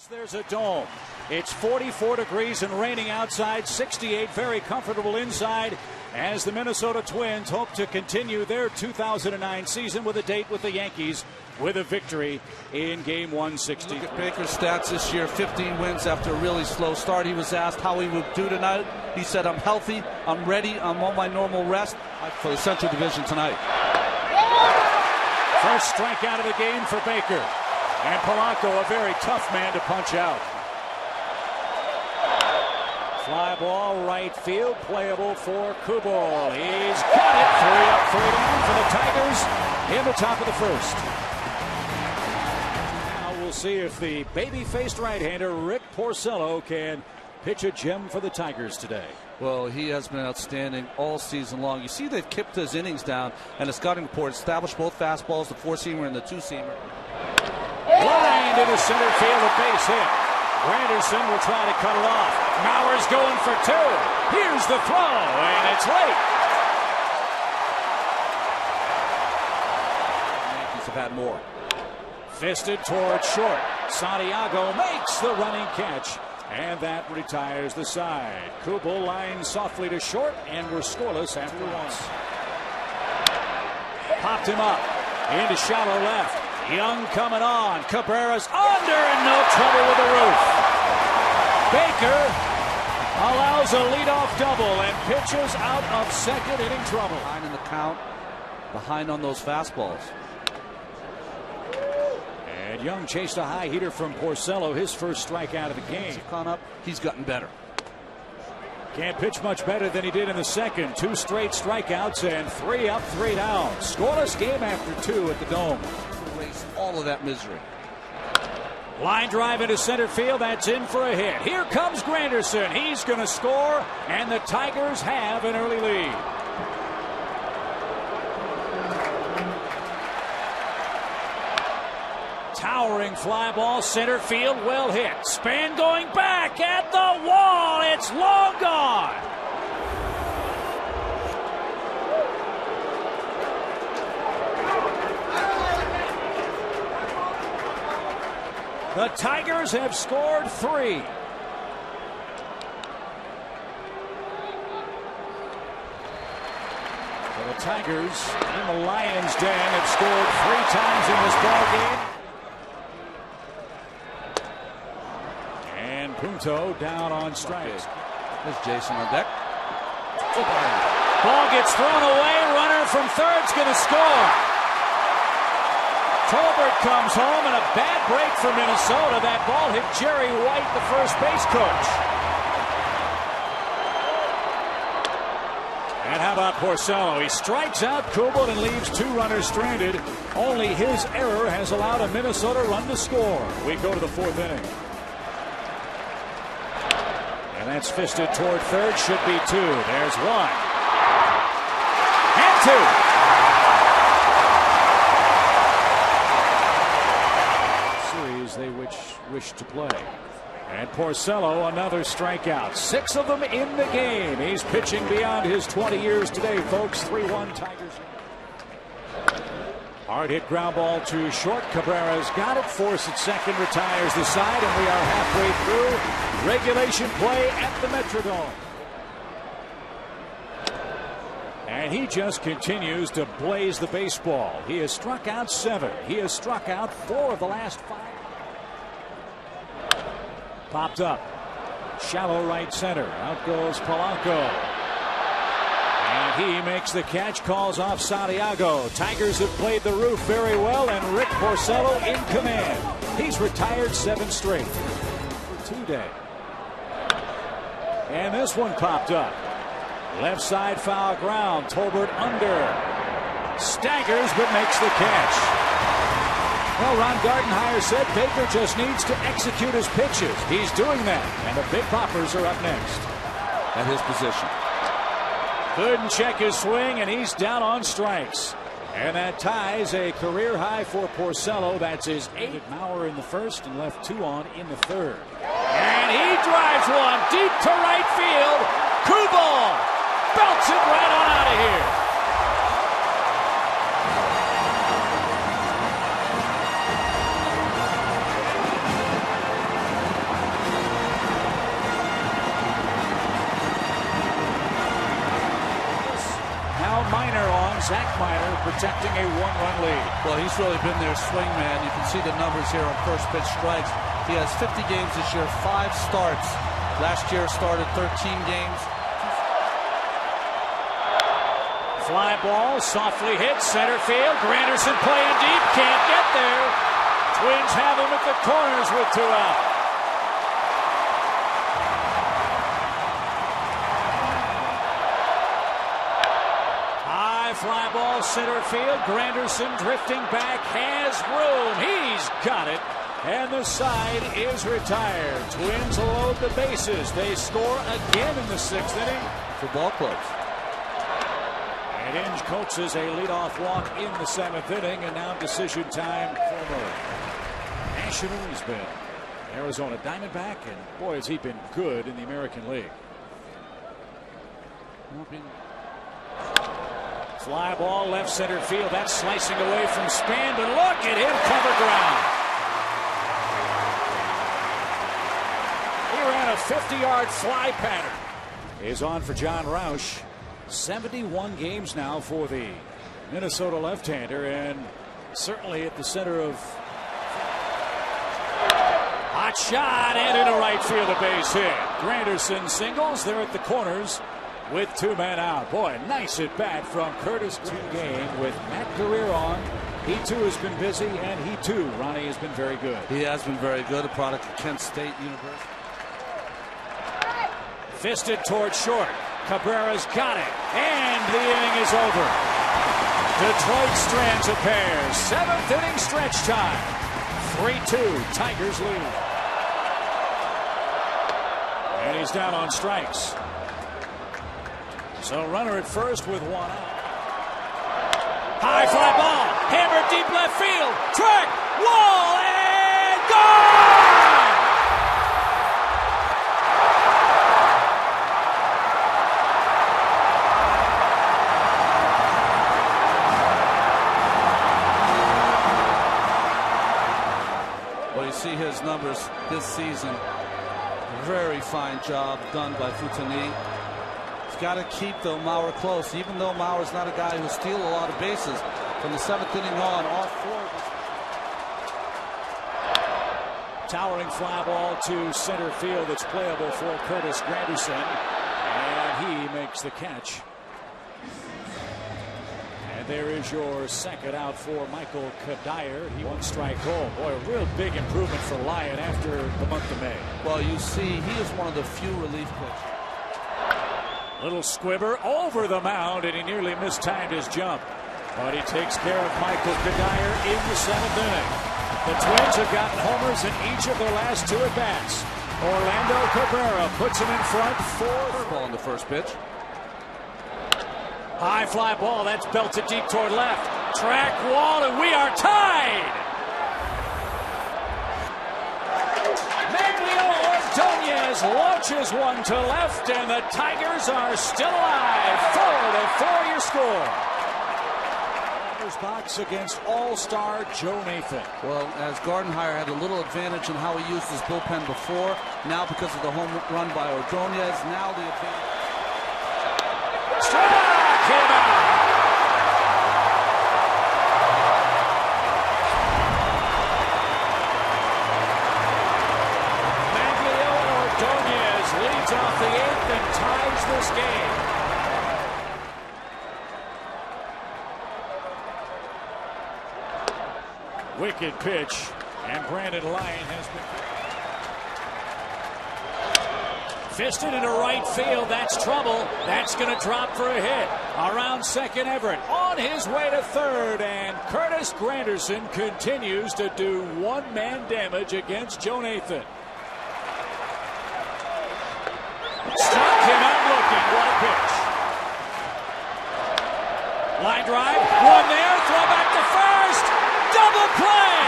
There's a dome. It's 44 degrees and raining outside, 68 very comfortable inside, as the Minnesota Twins hope to continue their 2009 season with a date with the Yankees with a victory in Game 160. Look at Baker's stats this year, 15 wins after a really slow start. He was asked how he would do tonight. He said, I'm healthy, I'm ready, I'm on my normal rest for the Central Division tonight. First strikeout of the game for Baker. And Porcello, a very tough man to punch out. Fly ball, right field, playable for Kubel. He's got it. 3 up, 3 down for the Tigers in the top of the first. Now we'll see if the baby-faced right-hander Rick Porcello can pitch a gem for the Tigers today. Well, he has been outstanding all season long. You see they've kept his innings down, and the scouting report established both fastballs, the 4-seamer and the 2-seamer. Lined into center field, a base hit. Granderson will try to cut it off. Mauer's going for 2. Here's the throw, and it's late. The Yankees have had more. Fisted toward short. Santiago makes the running catch, and that retires the side. Kubel lines softly to short, and we're scoreless after 1. Popped him up into shallow left. Young coming on. Cabrera's under and no trouble with the roof. Baker allows a leadoff double and pitches out of second inning trouble. Behind in the count, behind on those fastballs. And Young chased a high heater from Porcello, his first strikeout of the game. Gone up, he's gotten better. Can't pitch much better than he did in the second. 2 straight strikeouts and 3 up, 3 down. Scoreless game after 2 at the Dome. All of that misery. Line drive into center field. That's in for a hit. Here comes Granderson. He's going to score, and the Tigers have an early lead. Towering fly ball, center field, well hit. Span going back at the wall. It's long gone. The Tigers have scored 3. So the Tigers in the Lions' den have scored 3 times in this ball game. And Punto down on strikes. There's Jason on deck. Ball gets thrown away. Runner from third's going to score. Tolbert comes home, and a bad break for Minnesota. That ball hit Jerry White, the first base coach. And how about Porcello? He strikes out Kubel and leaves 2 runners stranded. Only his error has allowed a Minnesota run to score. We go to the 4th inning. And that's fisted toward third. Should be 2. There's 1. And 2. They wish to play. And Porcello, another strikeout. 6 of them in the game. He's pitching beyond his 20 years today, folks. 3-1 Tigers. Hard hit ground ball to short. Cabrera's got it. Force at second, retires the side, and we are halfway through regulation play at the Metrodome. And he just continues to blaze the baseball. He has struck out 7. He has struck out 4 of the last 5. Popped up. Shallow right center. Out goes Polanco. And he makes the catch, calls off Santiago. Tigers have played the roof very well, and Rick Porcello in command. He's retired 7 straight for 2 days. And this one popped up. Left side foul ground. Tolbert under. Staggers but makes the catch. Well, Ron Gardenhire said Baker just needs to execute his pitches. He's doing that, and the Big Poppers are up next. At his position. Couldn't check his swing, and he's down on strikes. And that ties a career high for Porcello. That's his 8th. Mauer in the first and left 2 on in the third. And he drives one deep to right field. Kubel belts it right on out of here. Minor on. Zach Minor protecting a 1-run lead. Well, he's really been their swing man. You can see the numbers here on first pitch strikes. He has 50 games this year, 5 starts. Last year started 13 games. Fly ball, softly hit, center field. Granderson playing deep, can't get there. Twins have him at the corners with 2 out. High fly ball, center field. Granderson drifting back, has room. He's got it. And the side is retired. Twins load the bases. They score again in the 6th inning. For ball clubs. And Inge coaxes a leadoff walk in the 7th inning, and now decision time for the National. He's been Arizona Diamondback, and boy, has he been good in the American League. Fly ball, left center field. That's slicing away from Span, but look at him cover ground. He ran a 50-yard fly pattern. Is on for John Roush. 71 games now for the Minnesota left-hander, and certainly at the center of hot shot and into right field, a base hit. Granderson singles. They're at the corners with 2 men out. Boy, nice at bat from Curtis. Game with Matt Guerrier on. He too has been busy, and he too, Ronnie, has been very good. He has been very good. A product of Kent State University. Fisted towards short. Cabrera's got it, and the inning is over. Detroit strands a pair. 7th inning stretch time. 3-2, Tigers lead. And he's down on strikes. So runner at first with 1 out. High fly ball, hammered deep left field. Track, wall, and gone! See his numbers this season. Very fine job done by Futani. He's got to keep though Mauer close, even though Mauer's not a guy who steals a lot of bases. From the 7th inning on, all 4. Towering fly ball to center field. That's playable for Curtis Granderson, and he makes the catch. And there is your second out for Michael Kadire. He 1 strike goal. Boy, a real big improvement for Lyon after the month of May. Well, you see, he is one of the few relief pitchers. Little squibber over the mound, and he nearly mistimed his jump. But he takes care of Michael Kadire in the 7th inning. The Twins have gotten homers in each of their last 2 at-bats. Orlando Cabrera puts him in front for ball on the first pitch. High fly ball, that's belted deep toward left. Track, wall, and we are tied. Maglio Ordonez launches one to left, and the Tigers are still alive. 4-4 your score. Box against all-star Joe Nathan. Well, as Gardenhire had a little advantage in how he used his bullpen before, now because of the home run by Ordonez, now the advantage. Strike him out. Maglio Ordonez leads off the 8th and ties this game. Wicked pitch, and Brandon Lyon has been fisted into right field. That's trouble. That's going to drop for a hit. Around second, Everett on his way to third, and Curtis Granderson continues to do 1-man damage against Joe Nathan. Struck him out looking. What a pitch. Line drive, one there, throw back to first. Double play!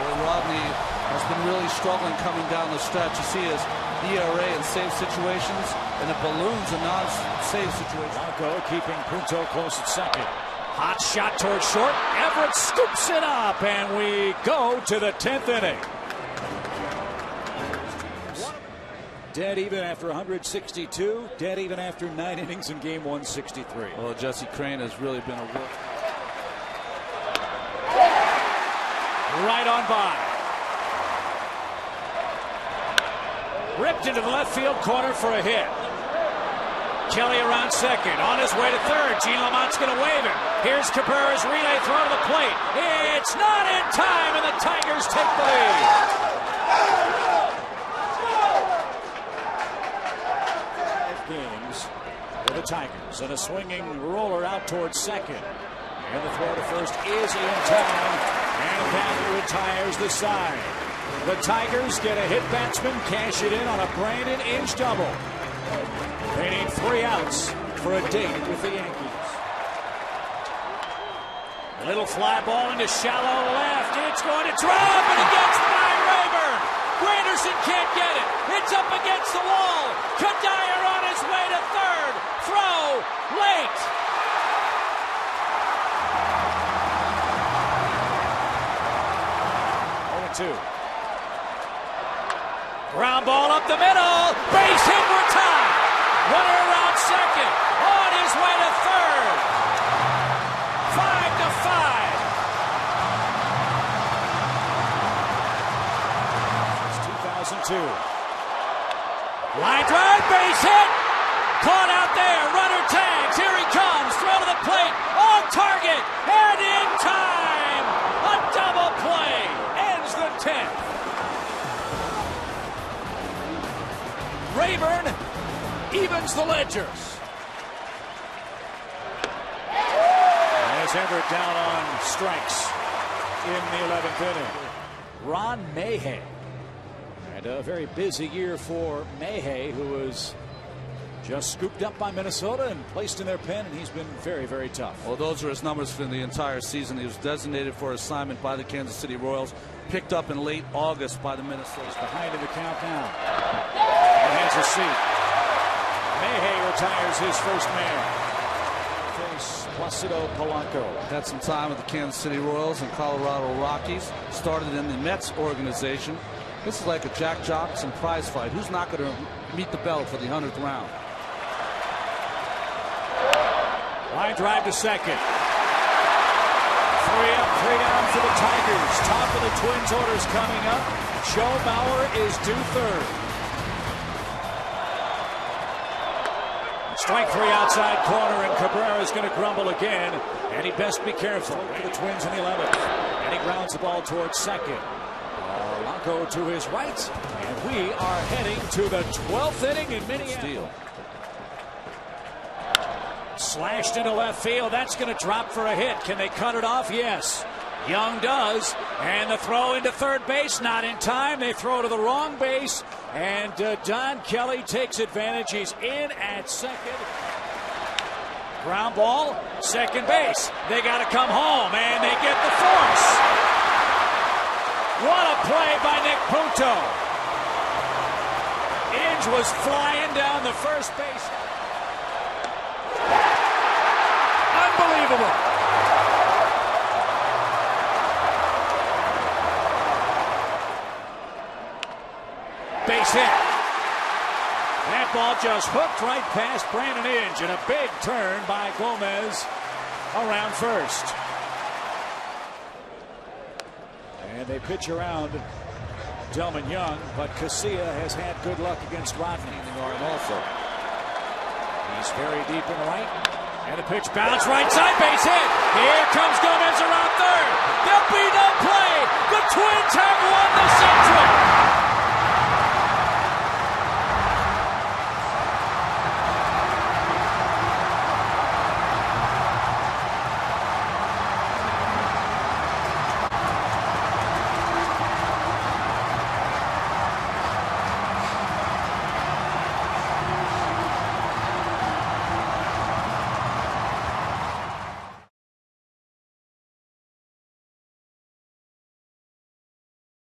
Well, Rodney has been really struggling coming down the stretch. You see his ERA in save situations, and it balloons in non-save situations. Blanco keeping Punto close at second. Hot shot towards short. Everett scoops it up, and we go to the 10th inning. Dead even after 162. Dead even after 9 innings in game 163. Well, Jesse Crain has really been a work. Right on by. Ripped into the left field corner for a hit. Kelly around second, on his way to third. Gene Lamont's going to wave him. Here's Cabrera's relay throw to the plate. It's not in time, and the Tigers take the lead. 5 games for the Tigers, and a swinging roller out towards second. And the throw to first is in time, and that retires the side. The Tigers get a hit batsman, cash it in on a Brandon Inge double. They need 3 outs for a date with the Yankees. A little fly ball into shallow left. It's going to drop, and it gets by Rayburn. Granderson can't get it. It's up against the wall. Kadire on his way to third. Throw late. Two. Ground ball up the middle. Base hit, we're tied. Runner around second. On his way to third. 5-5. It's 2002. Line drive, base hit. Caught out there. Runner tags. Here he comes. Throw to the plate. On target. And in time. A double play. The 10th. Rayburn evens the Ledgers. As Everett down on strikes in the 11th inning. Ron Mayhay. And a very busy year for Mayhay, who was just scooped up by Minnesota and placed in their pen, and he's been very, very tough. Well, those are his numbers for the entire season. He was designated for assignment by the Kansas City Royals, picked up in late August by the Minnesota. Behind in the count now. He has a seat. Mayhay retires his first man. Face Placido Polanco. Had some time with the Kansas City Royals and Colorado Rockies. Started in the Mets organization. This is like a Jack Johnson prize fight. Who's not going to meet the bell for the 100th round? Line drive to second. 3 up, 3 down for the Tigers. Top of the Twins orders coming up. Joe Bauer is due third. Strike 3 outside corner, and Cabrera is going to grumble again. And he best be careful for the Twins in the 11th. And he grounds the ball towards second. Polanco to his right. And we are heading to the 12th inning in Minneapolis. Slashed into left field. That's going to drop for a hit. Can they cut it off? Yes. Young does. And the throw into third base. Not in time. They throw to the wrong base. And Don Kelly takes advantage. He's in at second. Ground ball. Second base. They got to come home. And they get the force. What a play by Nick Punto. Inge was flying down the first base. Unbelievable. Base hit. That ball just hooked right past Brandon Inge, and a big turn by Gomez around first. And they pitch around Delman Young, but Casilla has had good luck against Rodney also. He's very deep in the right. And the pitch bounce right side, base hit. Here comes Gomez around third. There'll be no play. The Twins have